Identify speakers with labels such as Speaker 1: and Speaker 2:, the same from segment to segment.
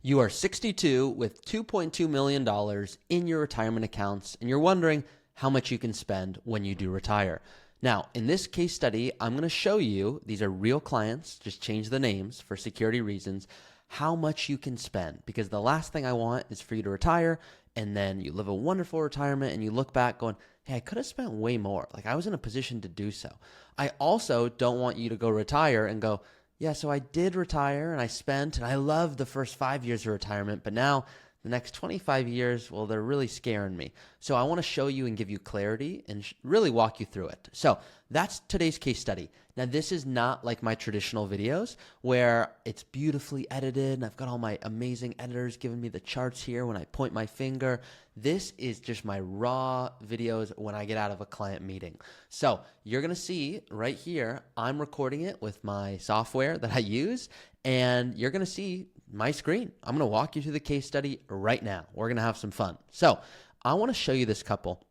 Speaker 1: You are 62 with $2.2 million in your retirement accounts, and you're wondering how much you can spend when you do retire. Now, in this case study, I'm going to show you, these are real clients, just change the names for security reasons, how much you can spend. Because the last thing I want is for you to retire, and then you live a wonderful retirement, and you look back going, hey, I could have spent way more. Like, I was in a position to do so. I also don't want you to go retire and go, yeah, so I did retire and I spent, and I loved the first 5 years of retirement, but now the next 25 years, well, they're really scaring me. So I want to show you and give you clarity and really walk you through it. So that's today's case study. Now, this is not like my traditional videos where it's beautifully edited and I've got all my amazing editors giving me the charts here when I point my finger. This is just my raw videos when I get out of a client meeting. So you're going to see right here, I'm recording it with my software that I use, and you're going to see my screen. I'm going to walk you through the case study right now. We're going to have some fun. So I want to show you this couple.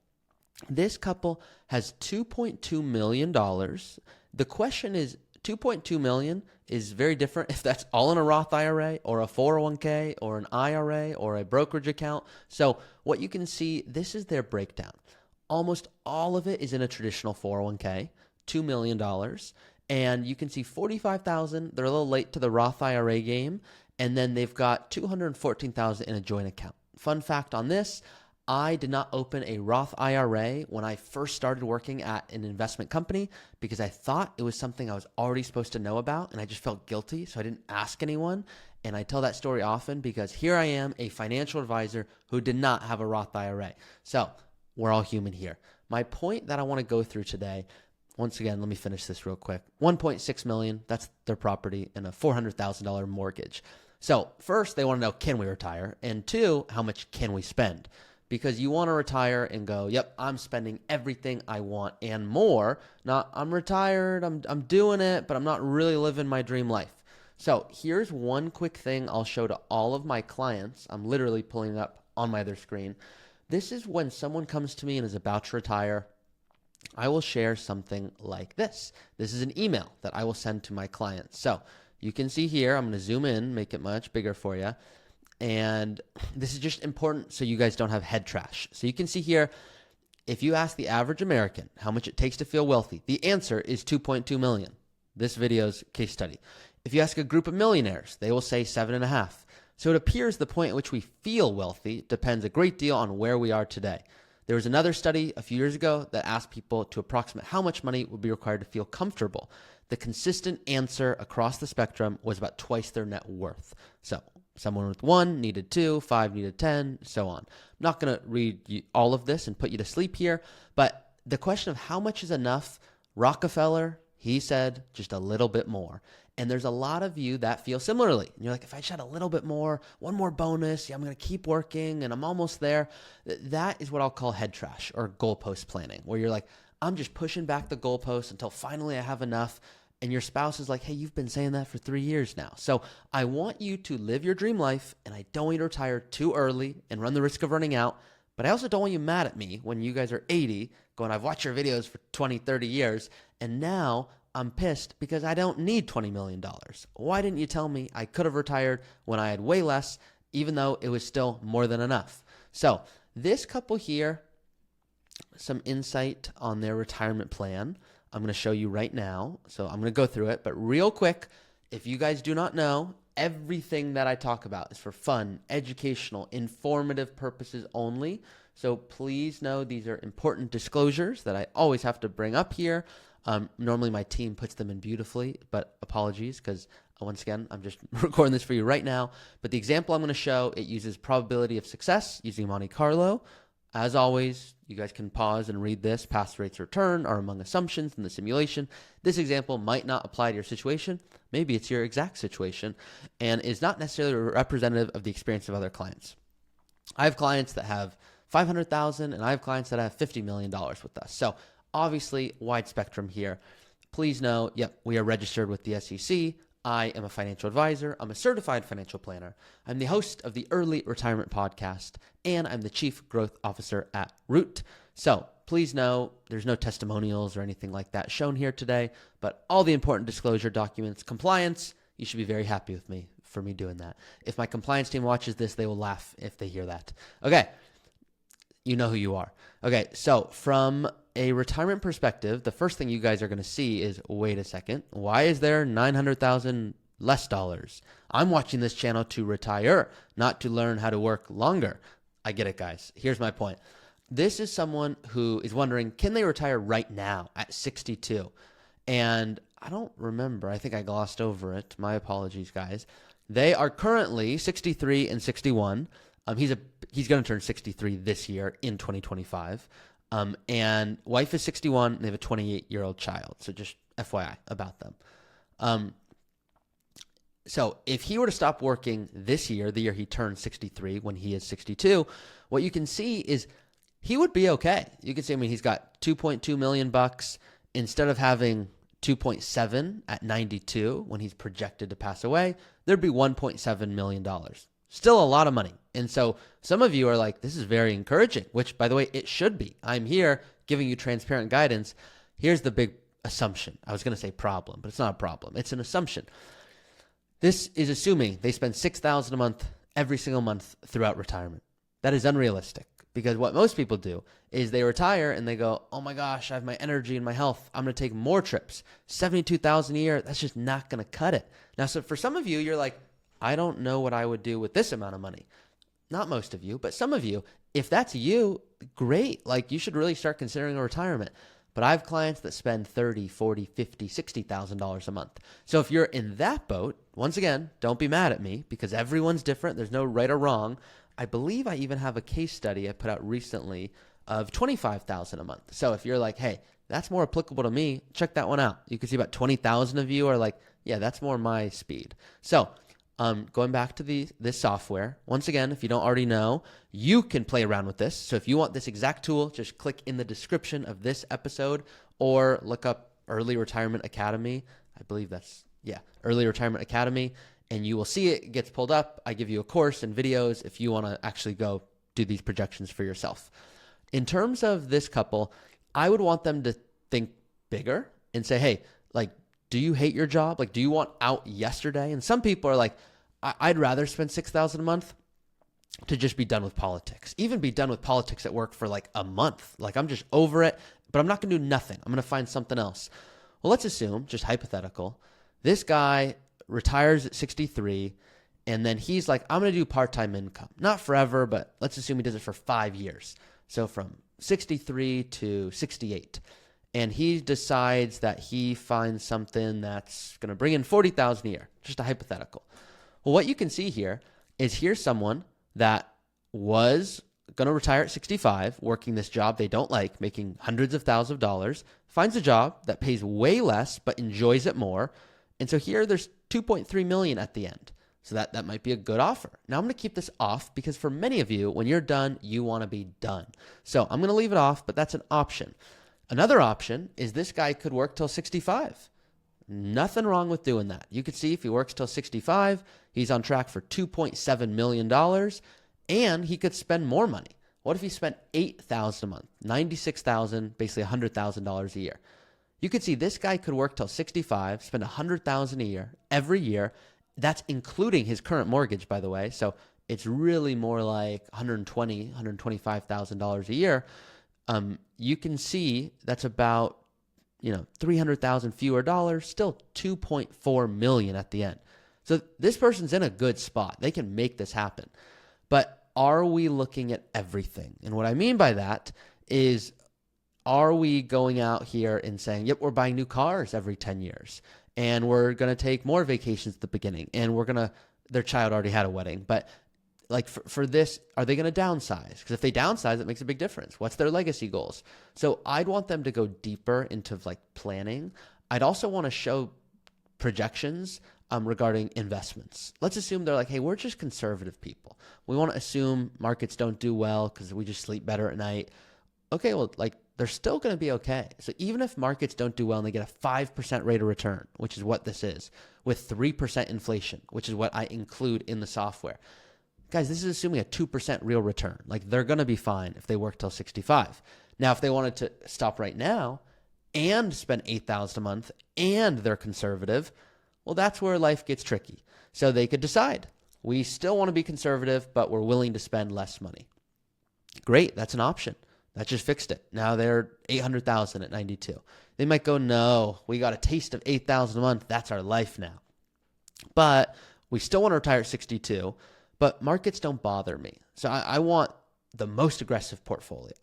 Speaker 1: This couple has $2.2 million. The question is, $2.2 million is very different if that's all in a Roth IRA or a 401k or an IRA or a brokerage account. So what you can see, this is their breakdown. Almost all of it is in a traditional 401k, $2 million. And you can see $45,000. They're a little late to the Roth IRA game. And then they've got $214,000 in a joint account. Fun fact on this, I did not open a Roth IRA when I first started working at an investment company because I thought it was something I was already supposed to know about, and I just felt guilty, so I didn't ask anyone. And I tell that story often because here I am, a financial advisor who did not have a Roth IRA. So we're all human here. My point that I want to go through today, once again, let me finish this real quick. $1.6 million, that's their property, and a $400,000 mortgage. So first, they want to know, can we retire? And two, how much can we spend? Because you want to retire and go, yep, I'm spending everything I want and more. Not, I'm retired, I'm doing it, but I'm not really living my dream life. So here's one quick thing I'll show to all of my clients. I'm literally pulling it up on my other screen. This is when someone comes to me and is about to retire. I will share something like this. This is an email that I will send to my clients. So you can see here, I'm going to zoom in, make it much bigger for you. And this is just important so you guys don't have head trash. So you can see here, if you ask the average American how much it takes to feel wealthy, the answer is 2.2 million. This video's case study. If you ask a group of millionaires, they will say 7.5. So it appears the point at which we feel wealthy depends a great deal on where we are today. There was another study a few years ago that asked people to approximate how much money would be required to feel comfortable. The consistent answer across the spectrum was about twice their net worth. So someone with 1 needed 2, 5 needed 10, so on. I'm not going to read all of this and put you to sleep here, but the question of how much is enough, Rockefeller, he said just a little bit more. And there's a lot of you that feel similarly. And you're like, if I just had a little bit more, one more bonus, yeah, I'm going to keep working and I'm almost there. That is what I'll call head trash or goalpost planning, where you're like, I'm just pushing back the goalpost until finally I have enough. And your spouse is like, hey, you've been saying that for 3 years now. So I want you to live your dream life, and I don't want you to retire too early and run the risk of running out. But I also don't want you mad at me when you guys are 80 going, I've watched your videos for 20, 30 years, and now I'm pissed because I don't need $20 million. Why didn't you tell me I could have retired when I had way less, even though it was still more than enough? So this couple here, some insight on their retirement plan. I'm going to show you right now. So I'm going to go through it, but real quick, if you guys do not know, everything that I talk about is for fun, educational, informative purposes only. So please know these are important disclosures that I always have to bring up here. Normally my team puts them in beautifully, but apologies because once again, I'm just recording this for you right now. But the example I'm going to show, it uses probability of success using Monte Carlo. As always, you guys can pause and read this. Past rates of return are among assumptions in the simulation. This example might not apply to your situation. Maybe it's your exact situation and is not necessarily representative of the experience of other clients. I have clients that have $500,000 and I have clients that have $50 million with us. So obviously wide spectrum here. Please know, yep, we are registered with the SEC. I am a financial advisor. I'm a certified financial planner. I'm the host of the Early Retirement Podcast, and I'm the Chief Growth Officer at Root. So please know there's no testimonials or anything like that shown here today, but all the important disclosure documents, compliance, you should be very happy with me for me doing that. If my compliance team watches this, they will laugh if they hear that. Okay. You know who you are. Okay. So from a retirement perspective, the first thing you guys are going to see is, wait a second, why is there 900,000 less dollars? I'm watching this channel to retire, not to learn how to work longer. I get it, guys. Here's my point. This is someone who is wondering, can they retire right now at 62? And I don't remember. I think I glossed over it. My apologies, guys. They are currently 63 and 61. He's going to turn 63 this year in 2025. And wife is 61. And they have a 28-year-old child. So just FYI about them. So if he were to stop working this year, the year he turns 63, when he is 62, what you can see is he would be okay. You can see, I mean, he's got 2.2 million bucks instead of having 2.7 at 92 when he's projected to pass away. There'd be 1.7 million dollars. Still a lot of money. And so some of you are like, this is very encouraging, which, by the way, it should be. I'm here giving you transparent guidance. Here's the big assumption. I was going to say problem, but it's not a problem. It's an assumption. This is assuming they spend $6,000 a month every single month throughout retirement. That is unrealistic, because what most people do is they retire and they go, oh my gosh, I have my energy and my health. I'm going to take more trips. $72,000 a year, that's just not going to cut it. Now, so for some of you, you're like, I don't know what I would do with this amount of money. Not most of you, but some of you, if that's you, great. Like, you should really start considering a retirement. But I have clients that spend $30,000, $40,000, $50,000, $60,000 a month. So if you're in that boat, once again, don't be mad at me, because everyone's different. There's no right or wrong. I believe I even have a case study I put out recently of $25,000 a month. So if you're like, hey, that's more applicable to me, check that one out. You can see about 20,000 of you are like, yeah, that's more my speed. So going back to this software, once again, if you don't already know, you can play around with this. So if you want this exact tool, just click in the description of this episode or look up Early Retirement Academy. I believe that's, Early Retirement Academy. And you will see it gets pulled up. I give you a course and videos if you want to actually go do these projections for yourself. In terms of this couple, I would want them to think bigger and say, hey, like, do you hate your job? Like, do you want out yesterday? And some people are like, I'd rather spend $6,000 a month to just be done with politics, even be done with politics at work for like a month. Like, I'm just over it, but I'm not going to do nothing. I'm going to find something else. Well, let's assume, just hypothetical, this guy retires at 63, and then he's like, I'm going to do part-time income. Not forever, but let's assume he does it for 5 years. So from 63 to 68. And he decides that he finds something that's going to bring in $40,000 a year, just a hypothetical. Well, what you can see here is here's someone that was going to retire at 65, working this job they don't like, making hundreds of thousands of dollars, finds a job that pays way less but enjoys it more. And so here there's 2.3 million at the end. So that might be a good offer. Now I'm going to keep this off because for many of you, when you're done, you want to be done. So I'm going to leave it off, but that's an option. Another option is this guy could work till 65. Nothing wrong with doing that. You could see if he works till 65, he's on track for $2.7 million, and he could spend more money. What if he spent $8,000 a month, $96,000, basically $100,000 a year? You could see this guy could work till 65, spend $100,000 a year every year. That's including his current mortgage, by the way. So it's really more like $120,000, $125,000 a year. You can see that's about, $300,000 fewer dollars, still $2.4 million at the end. So this person's in a good spot. They can make this happen. But are we looking at everything? And what I mean by that is, are we going out here and saying, yep, we're buying new cars every 10 years and we're going to take more vacations at the beginning and their child already had a wedding, but like for this, are they going to downsize? Because if they downsize, it makes a big difference. What's their legacy goals? So I'd want them to go deeper into like planning. I'd also want to show projections regarding investments. Let's assume they're like, hey, we're just conservative people. We want to assume markets don't do well because we just sleep better at night. Okay, well, like they're still going to be okay. So even if markets don't do well and they get a 5% rate of return, which is what this is, with 3% inflation, which is what I include in the software. Guys, this is assuming a 2% real return. Like they're going to be fine if they work till 65. Now, if they wanted to stop right now and spend $8,000 a month and they're conservative, Well, that's where life gets tricky. So they could decide, we still want to be conservative, but we're willing to spend less money. Great, that's an option. That just fixed it. Now they're 800,000 at 92. They might go, no, we got a taste of 8,000 a month. That's our life now. But we still want to retire at 62, but markets don't bother me. So I want the most aggressive portfolio.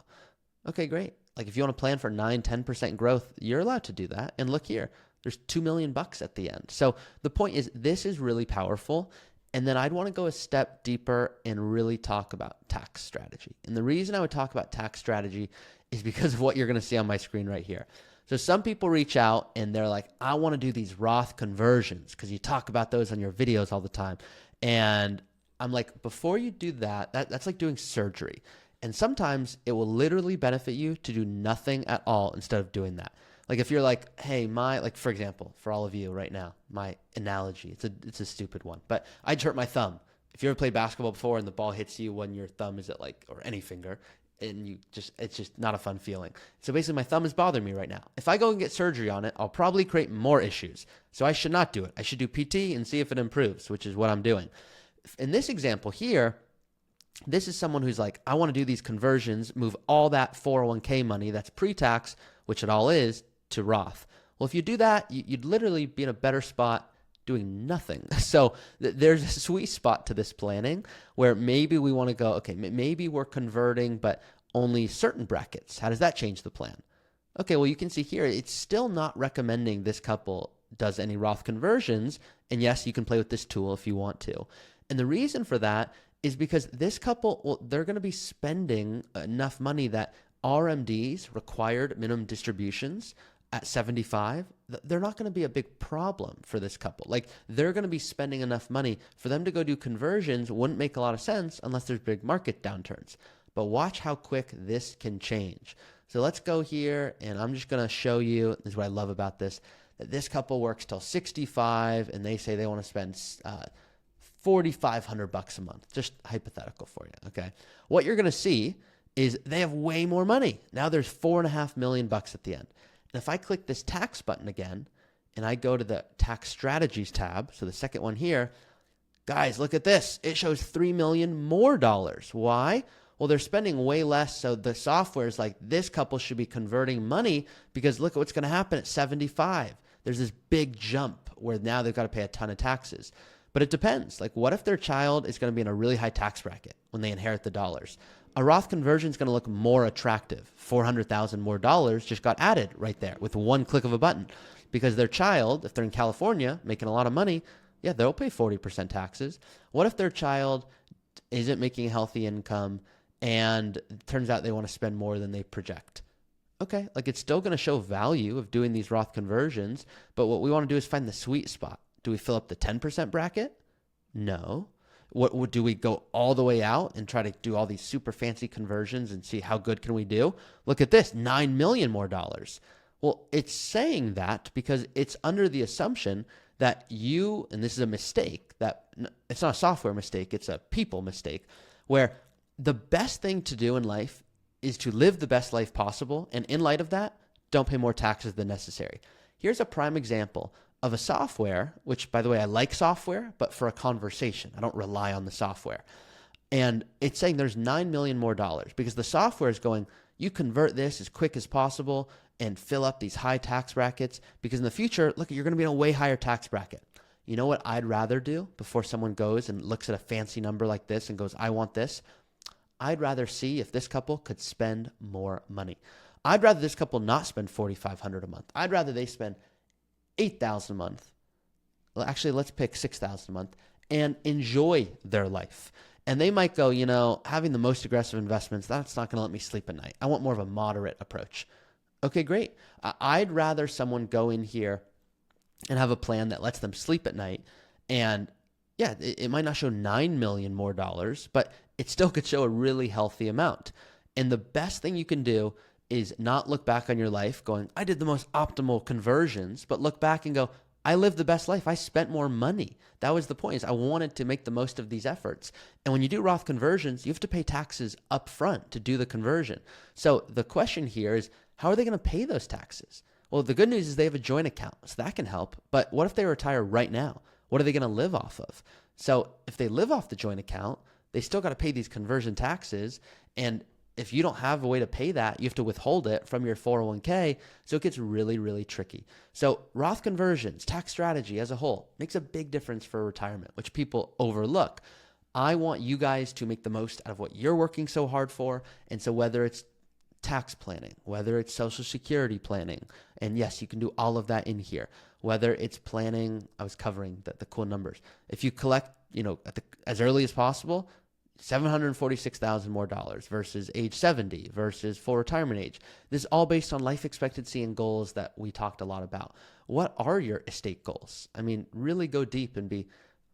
Speaker 1: Okay, great. Like if you want to plan for 9-10% growth, you're allowed to do that. And look here, there's $2 million at the end. So the point is, this is really powerful. And then I'd want to go a step deeper and really talk about tax strategy. And the reason I would talk about tax strategy is because of what you're going to see on my screen right here. So some people reach out and they're like, I want to do these Roth conversions because you talk about those on your videos all the time. And I'm like, before you do that, that's like doing surgery. And sometimes it will literally benefit you to do nothing at all instead of doing that. Like if you're like, hey, like for example, for all of you right now, my analogy, it's a stupid one, but I'd hurt my thumb. If you ever played basketball before and the ball hits you when your thumb is at like, or any finger, and it's just not a fun feeling. So basically my thumb is bothering me right now. If I go and get surgery on it, I'll probably create more issues. So I should not do it. I should do PT and see if it improves, which is what I'm doing. In this example here, this is someone who's like, I want to do these conversions, move all that 401k money that's pre-tax, which it all is, to Roth. Well, if you do that, you'd literally be in a better spot doing nothing. So there's a sweet spot to this planning where maybe we want to go, okay, maybe we're converting, but only certain brackets. How does that change the plan? Okay, well, you can see here, it's still not recommending this couple does any Roth conversions. And yes, you can play with this tool if you want to. And the reason for that is because this couple, well, they're going to be spending enough money that RMDs, required minimum distributions, at 75, they're not going to be a big problem for this couple. Like they're going to be spending enough money for them to go do conversions. Wouldn't make a lot of sense unless there's big market downturns. But watch how quick this can change. So let's go here and I'm just going to show you, this is what I love about this, that this couple works till 65 and they say they want to spend $4,500 a month. Just hypothetical for you, okay? What you're going to see is they have way more money. Now there's $4.5 million at the end. And if I click this tax button again, and I go to the tax strategies tab, so the second one here, guys, look at this. It shows $3 million more. Why? Well, they're spending way less, so the software is like, this couple should be converting money because look at what's going to happen at 75. There's this big jump where now they've got to pay a ton of taxes. But it depends. Like, what if their child is going to be in a really high tax bracket when they inherit the dollars? A Roth conversion is going to look more attractive. $400,000 more just got added right there with one click of a button because their child, if they're in California making a lot of money, yeah, they'll pay 40% taxes. What if their child isn't making a healthy income and it turns out they want to spend more than they project? Okay, like it's still going to show value of doing these Roth conversions, but what we want to do is find the sweet spot. Do we fill up the 10% bracket? No. What do we go all the way out and try to do all these super fancy conversions and see how good can we do? Look at this, $9 million more. Well, it's saying that because it's under the assumption that you, and this is a mistake, that it's not a software mistake, it's a people mistake, where the best thing to do in life is to live the best life possible. And in light of that, don't pay more taxes than necessary. Here's a prime example of a software, which, by the way, I like software, but for a conversation. I don't rely on the software. And it's saying there's $9 million more because the software is going, you convert this as quick as possible and fill up these high tax brackets because in the future, look, you're going to be in a way higher tax bracket. You know what I'd rather do before someone goes and looks at a fancy number like this and goes, I want this? I'd rather see if this couple could spend more money. I'd rather this couple not spend $4,500 a month. I'd rather they spend $8,000 a month. Well, actually, let's pick $6,000 a month and enjoy their life. And they might go, you know, having the most aggressive investments, that's not going to let me sleep at night. I want more of a moderate approach. Okay, great. I'd rather someone go in here and have a plan that lets them sleep at night. And yeah, it might not show $9 million more, but it still could show a really healthy amount. And the best thing you can do is not look back on your life going, I did the most optimal conversions, but look back and go, I lived the best life. I spent more money. That was the point, is I wanted to make the most of these efforts. And when you do Roth conversions, you have to pay taxes up front to do the conversion. So the question here is, how are they going to pay those taxes? Well, the good news is they have a joint account, so that can help. But what if they retire right now? What are they going to live off of? So if they live off the joint account, they still got to pay these conversion taxes. And if you don't have a way to pay that, you have to withhold it from your 401k. So it gets really, really tricky. So Roth conversions, tax strategy as a whole makes a big difference for retirement, which people overlook. I want you guys to make the most out of what you're working so hard for. And so whether it's tax planning, whether it's Social Security planning, and yes, you can do all of that in here. Whether it's planning, I was covering the cool numbers. If you collect, as early as possible, $746,000 more dollars versus age 70 versus full retirement age. This is all based on life expectancy and goals that we talked a lot about. What are your estate goals? I mean, really go deep and be,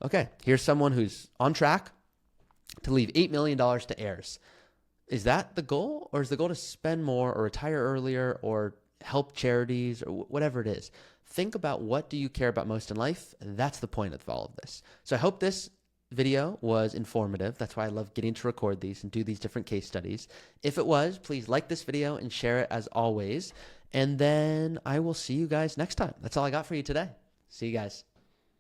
Speaker 1: okay, here's someone who's on track to leave $8 million to heirs. Is that the goal, or is the goal to spend more or retire earlier or help charities or whatever it is? Think about, what do you care about most in life? That's the point of all of this. So I hope this video was informative. That's why I love getting to record these and do these different case studies. If it was, please like this video and share it as always. And then I will see you guys next time. That's all I got for you today. See you guys.